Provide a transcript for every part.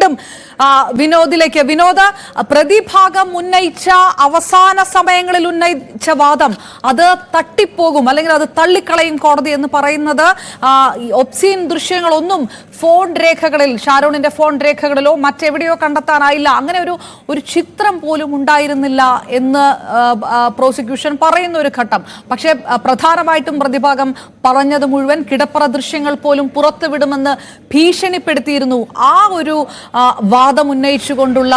വീണ്ടും വിനോദിലേക്ക്. വിനോദ, പ്രതിഭാഗം ഉന്നയിച്ച അവസാന സമയങ്ങളിൽ ഉന്നയിച്ച വാദം അത് തട്ടിപ്പോകും അല്ലെങ്കിൽ അത് തള്ളിക്കളയും കോടതി എന്ന് പറയുന്നത് ഒബ്സീൻ ദൃശ്യങ്ങളൊന്നും ഫോൺ രേഖകളിൽ, ഷാരോണിന്റെ ഫോൺ രേഖകളിലോ മറ്റെവിടെയോ കണ്ടെത്താനായില്ല, അങ്ങനെ ഒരു ചിത്രം പോലും ഉണ്ടായിരുന്നില്ല എന്ന് പ്രോസിക്യൂഷൻ പറയുന്ന ഒരു ഘട്ടം. പക്ഷേ പ്രധാനമായിട്ടും പ്രതിഭാഗം പറഞ്ഞത് മുഴുവൻ കിടപ്പറ ദൃശ്യങ്ങൾ പോലും പുറത്തുവിടുമെന്ന് ഭീഷണിപ്പെടുത്തിയിരുന്നു. ആ ഒരു വാദം ഉന്നയിച്ചുകൊണ്ടുള്ള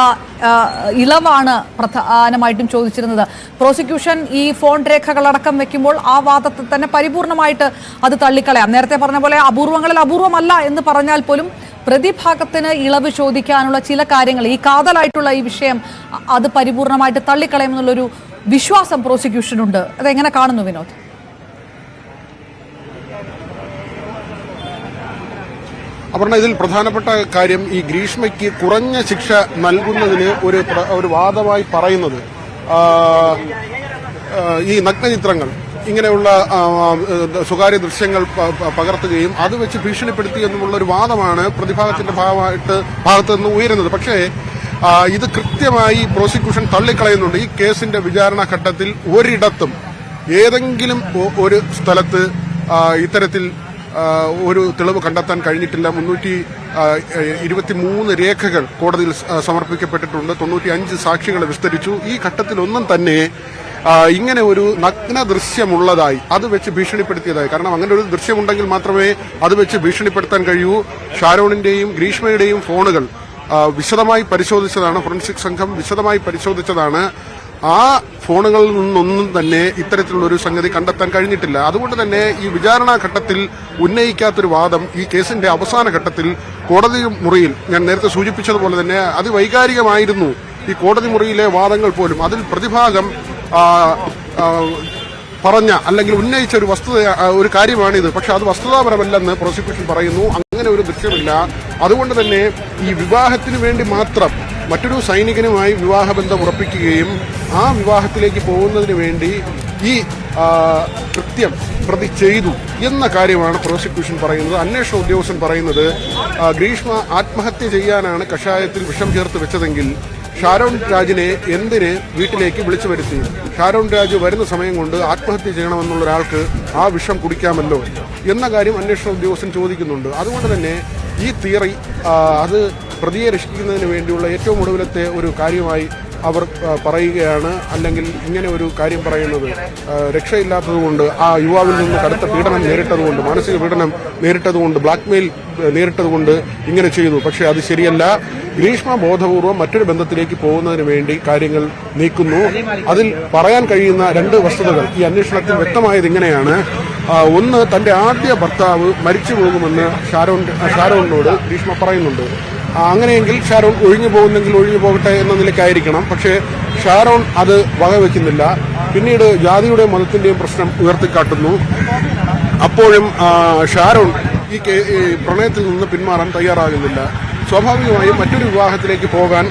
ഇളവാണ് പ്രധാനമായിട്ടും ചോദിച്ചിരുന്നത്. പ്രോസിക്യൂഷൻ ഈ ഫോൺ രേഖകളടക്കം വെക്കുമ്പോൾ ആ വാദത്തെ തന്നെ പരിപൂർണമായിട്ട് അത് തള്ളിക്കളയാം. നേരത്തെ പറഞ്ഞ പോലെ അപൂർവങ്ങളിൽ അപൂർവമല്ല എന്ന് പറഞ്ഞാൽ പോലും പ്രതിഭാഗത്തിന് ഇളവ് ചോദിക്കാനുള്ള ചില കാര്യങ്ങൾ, ഈ കാതലായിട്ടുള്ള ഈ വിഷയം അത് പരിപൂർണമായിട്ട് തള്ളിക്കളയുമെന്നുള്ളൊരു വിശ്വാസം പ്രോസിക്യൂഷനുണ്ട്. അതെങ്ങനെ കാണുന്നു വിനോദ്? അപർണ, ഇതിൽ പ്രധാനപ്പെട്ട കാര്യം ഈ ഗ്രീഷ്മയ്ക്ക് കുറഞ്ഞ ശിക്ഷ നൽകുന്നതിന് ഒരു വാദമായി പറയുന്നത് ഈ നഗ്നചിത്രങ്ങൾ, ഇങ്ങനെയുള്ള സ്വകാര്യ ദൃശ്യങ്ങൾ പകർത്തുകയും അത് വെച്ച് ഭീഷണിപ്പെടുത്തി എന്നുമുള്ള ഒരു വാദമാണ് പ്രതിഭാഗത്തിന്റെ ഭാഗത്ത് നിന്ന് ഉയരുന്നത്. പക്ഷേ ഇത് കൃത്യമായി പ്രോസിക്യൂഷൻ തള്ളിക്കളയുന്നുണ്ട്. ഈ കേസിന്റെ വിചാരണ ഘട്ടത്തിൽ ഒരിടത്തും ഏതെങ്കിലും ഒരു സ്ഥലത്ത് ഇത്തരത്തിൽ ഒരു തെളിവ് കണ്ടെത്താൻ കഴിഞ്ഞിട്ടില്ല. 323 രേഖകൾ കോടതിയിൽ സമർപ്പിക്കപ്പെട്ടിട്ടുണ്ട്. 95 സാക്ഷികളെ വിസ്തരിച്ചു. ഈ ഘട്ടത്തിലൊന്നും തന്നെ ഇങ്ങനെ ഒരു നഗ്ന ദൃശ്യമുള്ളതായി, അത് വെച്ച് ഭീഷണിപ്പെടുത്തിയതായി, കാരണം അങ്ങനെ ഒരു ദൃശ്യമുണ്ടെങ്കിൽ മാത്രമേ അത് വെച്ച് ഭീഷണിപ്പെടുത്താൻ കഴിയൂ. ഷാരോണിന്റെയും ഗ്രീഷ്മയുടെയും ഫോണുകൾ വിശദമായി പരിശോധിച്ചതാണ്, ഫോറൻസിക് സംഘം വിശദമായി പരിശോധിച്ചതാണ്. ആ ഫോണുകളിൽ നിന്നൊന്നും തന്നെ ഇത്തരത്തിലുള്ളൊരു സംഗതി കണ്ടെത്താൻ കഴിഞ്ഞിട്ടില്ല. അതുകൊണ്ട് തന്നെ ഈ വിചാരണാ ഘട്ടത്തിൽ ഉന്നയിക്കാത്തൊരു വാദം ഈ കേസിന്റെ അവസാന ഘട്ടത്തിൽ കോടതി മുറിയിൽ, ഞാൻ നേരത്തെ സൂചിപ്പിച്ചതുപോലെ തന്നെ അതിവൈകാരികമായിരുന്നു ഈ കോടതി മുറിയിലെ വാദങ്ങൾ പോലും. അതിൽ പ്രതിഭാഗം പറഞ്ഞ അല്ലെങ്കിൽ ഉന്നയിച്ച ഒരു കാര്യമാണിത്. പക്ഷെ അത് വസ്തുതാപരമല്ലെന്ന് പ്രോസിക്യൂഷൻ പറയുന്നു. അങ്ങനെ ഒരു ദൃശ്യമില്ല. അതുകൊണ്ട് തന്നെ ഈ വിവാഹത്തിന് വേണ്ടി മാത്രം മറ്റൊരു സൈനികനുമായി വിവാഹബന്ധം ഉറപ്പിക്കുകയും ആ വിവാഹത്തിലേക്ക് പോകുന്നതിന് വേണ്ടി ഈ കൃത്യം പ്രതി ചെയ്തു എന്ന കാര്യമാണ് പ്രോസിക്യൂഷൻ പറയുന്നത്. അന്വേഷണ ഉദ്യോഗസ്ഥൻ പറയുന്നത് ഗ്രീഷ്മ ആത്മഹത്യ ചെയ്യാനാണ് കഷായത്തിൽ വിഷം ചേർത്ത് വെച്ചതെങ്കിൽ ഷാരോൺ രാജിനെ എന്തിന് വീട്ടിലേക്ക് വിളിച്ചു വരുത്തി? ഷാരോൺ രാജ് വരുന്ന സമയം കൊണ്ട് ആത്മഹത്യ ചെയ്യണമെന്നുള്ള ഒരാൾക്ക് ആ വിഷം കുടിക്കാമല്ലോ എന്ന കാര്യം അന്വേഷണ ഉദ്യോഗസ്ഥൻ ചോദിക്കുന്നുണ്ട്. അതുകൊണ്ട് തന്നെ ഈ തിയറി അത് പ്രതിയെ രക്ഷിക്കുന്നതിന് വേണ്ടിയുള്ള ഏറ്റവും ഒടുവിലത്തെ ഒരു കാര്യമായി അവർ പറയുകയാണ്. അല്ലെങ്കിൽ ഇങ്ങനെ ഒരു കാര്യം പറയുന്നത് രക്ഷയില്ലാത്തതുകൊണ്ട്, ആ യുവാവിൽ നിന്ന് കടുത്ത പീഡനം നേരിട്ടതുകൊണ്ട്, മാനസിക പീഡനം നേരിട്ടതുകൊണ്ട്, ബ്ലാക്ക്മെയിൽ നേരിട്ടതുകൊണ്ട് ഇങ്ങനെ ചെയ്തു. പക്ഷേ അത് ശരിയല്ല. ഗ്രീഷ്മ ബോധപൂർവം മറ്റൊരു ബന്ധത്തിലേക്ക് പോകുന്നതിന് വേണ്ടി കാര്യങ്ങൾ നീക്കുന്നു. അതിൽ പറയാൻ കഴിയുന്ന 2 വസ്തുതകൾ ഈ അന്വേഷണത്തിൽ വ്യക്തമായത് ഇങ്ങനെയാണ്. ഒന്ന്, തന്റെ ആദ്യ ഭർത്താവ് മരിച്ചു പോകുമെന്ന് ഷാരോണിനോട് ഗ്രീഷ്മ പറയുന്നുണ്ട്. അങ്ങനെയെങ്കിൽ ഷാരോൺ ഒഴിഞ്ഞു പോകുന്നെങ്കിൽ ഒഴിഞ്ഞു പോകട്ടെ എന്ന നിലയ്ക്കായിരിക്കണം. പക്ഷേ ഷാരോൺ അത് വകവെക്കുന്നില്ല. പിന്നീട് ജാതിയുടെയും മതത്തിന്റെയും പ്രശ്നം ഉയർത്തിക്കാട്ടുന്നു. അപ്പോഴും ഷാരോൺ ഈ പ്രണയത്തിൽ നിന്ന് പിന്മാറാൻ തയ്യാറാകുന്നില്ല. സ്വാഭാവികമായും മറ്റൊരു വിവാഹത്തിലേക്ക് പോകാൻ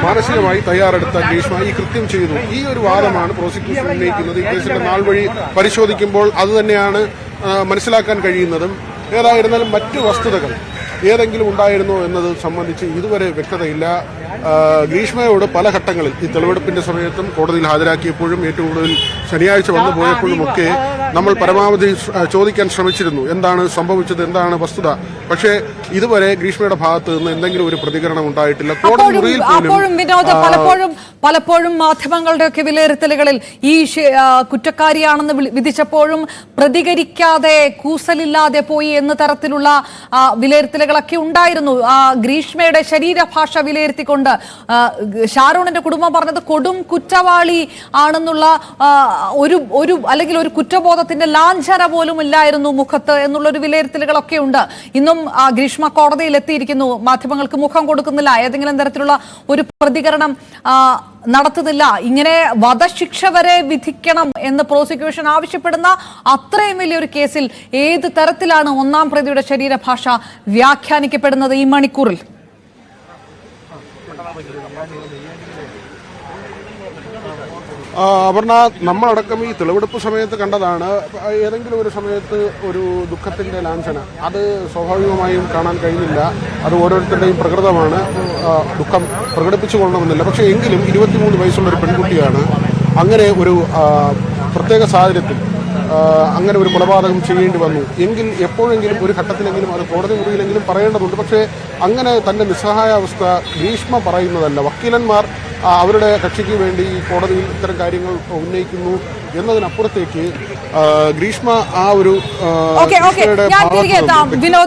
മാനസികമായി തയ്യാറെടുത്ത ഗ്രീഷ്മ ഈ കൃത്യം ചെയ്തു. ഈ ഒരു വാദമാണ് പ്രോസിക്യൂഷൻ ഉന്നയിക്കുന്നത്. ഈ കേസിന്റെ നാൾ വഴി പരിശോധിക്കുമ്പോൾ അത് തന്നെയാണ് മനസ്സിലാക്കാൻ കഴിയുന്നതും. ഏതായിരുന്നാലും മറ്റു വസ്തുതകൾ ഏതെങ്കിലും ഉണ്ടായിരുന്നോ എന്നത് സംബന്ധിച്ച് ഇതുവരെ വ്യക്തതയില്ല. ഗ്രീഷ്മയോട് പല ഘട്ടങ്ങളിൽ ഈ തെളിവെടുപ്പിന്റെ സമയത്തും കോടതിയിൽ ഹാജരാക്കിയപ്പോഴും ഏറ്റവും കൂടുതൽ ശനിയാഴ്ച വന്നു പോയപ്പോഴുമൊക്കെ നമ്മൾ പരമാവധി ചോദിക്കാൻ ശ്രമിച്ചിരുന്നു, എന്താണ് സംഭവിച്ചത്, എന്താണ് വസ്തുത. പക്ഷേ ഇതുവരെ ഗ്രീഷ്മയുടെ ഭാഗത്ത് നിന്ന് എന്തെങ്കിലും ഒരു പ്രതികരണം ഉണ്ടായിട്ടില്ല. കോടതി മുറിയിൽ പലപ്പോഴും മാധ്യമങ്ങളുടെയൊക്കെ വിലയിരുത്തലുകളിൽ ഈ കുറ്റക്കാരിയാണെന്ന് വിധിച്ചപ്പോഴും പ്രതികരിക്കാതെ കൂസലില്ലാതെ പോയി എന്ന തരത്തിലുള്ള വിലയിരുത്തലുകളൊക്കെ ഉണ്ടായിരുന്നു. ഗ്രീഷ്മയുടെ ശരീരഭാഷ വിലയിരുത്തിക്കൊണ്ട് ഷാരോണിന്റെ കുടുംബം പറഞ്ഞത് കൊടും കുറ്റവാളി ആണെന്നുള്ള ഒരു അല്ലെങ്കിൽ ഒരു കുറ്റബോധത്തിന്റെ ലാഞ്ചന പോലും ഇല്ലായിരുന്നു മുഖത്ത് എന്നുള്ളൊരു വിലയിരുത്തലുകളൊക്കെ ഉണ്ട്. ഇന്നും ഗ്രീഷ്മ കോടതിയിൽ എത്തിയിരിക്കുന്നു. മാധ്യമങ്ങൾക്ക് മുഖം കൊടുക്കുന്നില്ല, ഏതെങ്കിലും തരത്തിലുള്ള ഒരു പ്രതികരണം നടത്തുന്നില്ല. ഇങ്ങനെ വധശിക്ഷ വരെ വിധിക്കണം എന്ന് പ്രോസിക്യൂഷൻ ആവശ്യപ്പെടുന്ന അത്രയും വലിയൊരു കേസിൽ ഏത് തരത്തിലാണ് 1-ാം പ്രതിയുടെ ശരീരഭാഷ വ്യാഖ്യാനിക്കപ്പെടുന്നത് ഈ മണിക്കൂറിൽ? അപർണ, നമ്മളടക്കം ഈ തെളിവെടുപ്പ് സമയത്ത് കണ്ടതാണ്. ഏതെങ്കിലും ഒരു സമയത്ത് ഒരു ദുഃഖത്തിന്റെ ലാഞ്ചന അത് സ്വാഭാവികമായും കാണാൻ കഴിയുന്നില്ല. അത് ഓരോരുത്തരുടെയും പ്രകൃതമാണ്. ദുഃഖം പ്രകടിപ്പിച്ചു കൊള്ളണമെന്നില്ല. പക്ഷേ എങ്കിലും 23 വയസ്സുള്ള ഒരു പെൺകുട്ടിയാണ്. അങ്ങനെ ഒരു പ്രത്യേക സാഹചര്യത്തിൽ അങ്ങനെ ഒരു കൊലപാതകം ചെയ്യേണ്ടി വന്നു എങ്കിൽ എപ്പോഴെങ്കിലും ഒരു ഘട്ടത്തിലെങ്കിലും അത് കോടതി മുറിയിലെങ്കിലും പറയേണ്ടതുണ്ട്. പക്ഷേ അങ്ങനെ തന്റെ നിസ്സഹായാവസ്ഥ ഗ്രീഷ്മ പറയുന്നതല്ല. വക്കീലന്മാർ അവരുടെ കക്ഷിക്ക് വേണ്ടി ഈ കോടതിയിൽ ഇത്തരം കാര്യങ്ങൾ ഉന്നയിക്കുന്നു എന്നതിനപ്പുറത്തേക്ക് ഗ്രീഷ്മ ആ ഒരു വിനോദ്